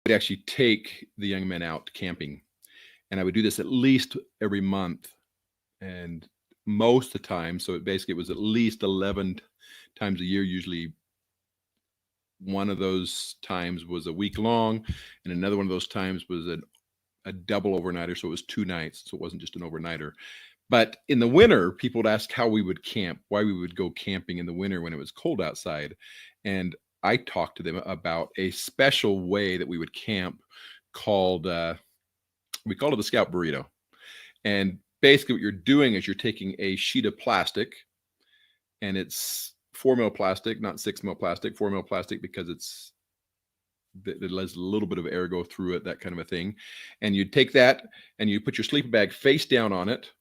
would actually take the young men out camping, and I would do this at least every month, and most of the time, so it was at least 11 times a year. Usually, one of those times was a week long, and another one of those times was a double overnighter, so it was 2 nights, so it wasn't just an overnighter. But in the winter, people would ask how we would camp, why we would go camping in the winter when it was cold outside. And I talked to them about a special way that we would camp called, we called it the Scout Burrito. And basically, what you're doing is you're taking a sheet of plastic, and it's 4 mil plastic, not 6 mil plastic, 4 mil plastic, because it lets a little bit of air go through it, that kind of a thing. And you'd take that and you put your sleeping bag face down on it.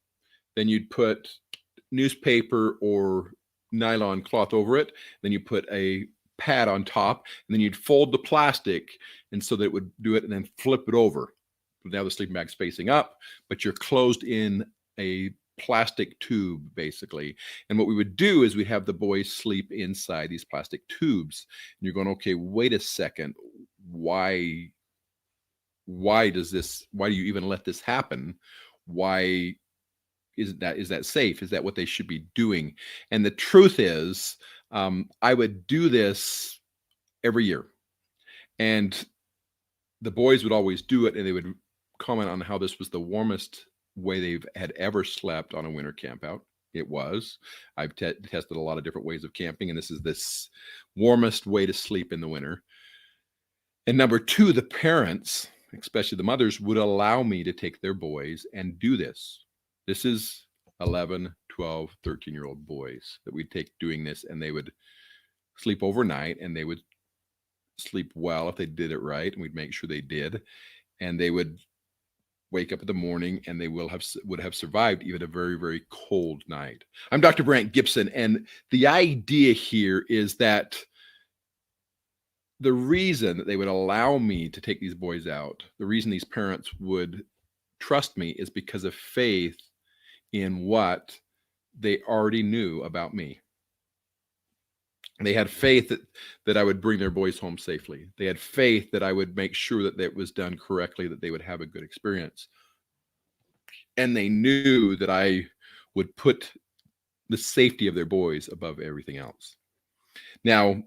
Then you'd put newspaper or nylon cloth over it. Then you put a pad on top, and then you'd fold the plastic, and so that it would do it, and then flip it over. Now the sleeping bag's facing up, but you're closed in a plastic tube, basically. And what we would do is we'd have the boys sleep inside these plastic tubes. And you're going, okay, wait a second. Why do you even let this happen? Why is that safe? Is that what they should be doing? And the truth is, I would do this every year, and the boys would always do it, and they would comment on how this was the warmest way they've had ever slept on a winter camp out. It was. I've tested a lot of different ways of camping, and this is this warmest way to sleep in the winter. And number two, the parents, especially the mothers, would allow me to take their boys and do this. This is 11, 12, 13-year-old boys that we'd take doing this, and they would sleep overnight, and they would sleep well if they did it right, and we'd make sure they did. And they would wake up in the morning, and they would have survived even a very, very cold night. I'm Dr. Brandt Gibson, and the idea here is that the reason that they would allow me to take these boys out, the reason these parents would trust me, is because of faith in what they already knew about me. They had faith that I would bring their boys home safely. They had faith that I would make sure that it was done correctly, that they would have a good experience. And they knew that I would put the safety of their boys above everything else. Now,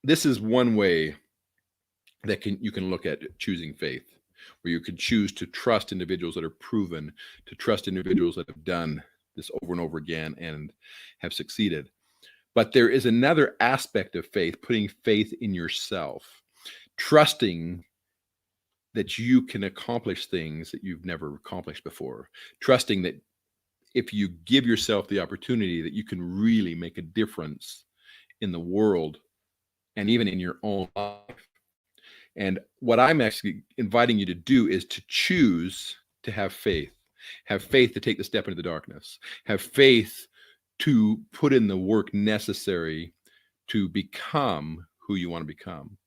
this is one way that you can look at choosing faith, where you can choose to trust individuals that are proven, to trust individuals that have done this over and over again and have succeeded. But there is another aspect of faith, putting faith in yourself, trusting that you can accomplish things that you've never accomplished before, trusting that if you give yourself the opportunity, that you can really make a difference in the world and even in your own life. And what I'm actually inviting you to do is to choose to have faith to take the step into the darkness, have faith to put in the work necessary to become who you want to become.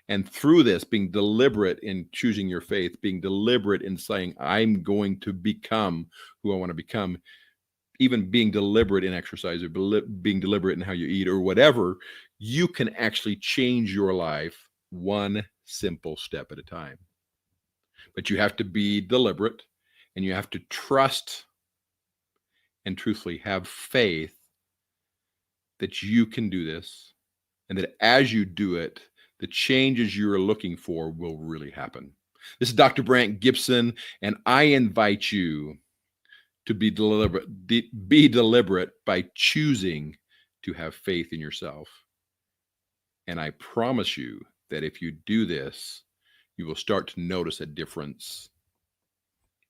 And through this, being deliberate in choosing your faith, being deliberate in saying, I'm going to become who I want to become, even being deliberate in exercise or being deliberate in how you eat or whatever, you can actually change your life one simple step at a time. But you have to be deliberate, and you have to trust and truthfully have faith that you can do this, and that as you do it, the changes you're looking for will really happen. This is Dr. Brandt Gibson, and I invite you to be deliberate by choosing to have faith in yourself. And I promise you that if you do this, you will start to notice a difference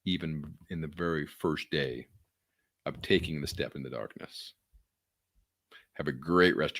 even in the very first day of taking the step in the darkness. Have a great rest of your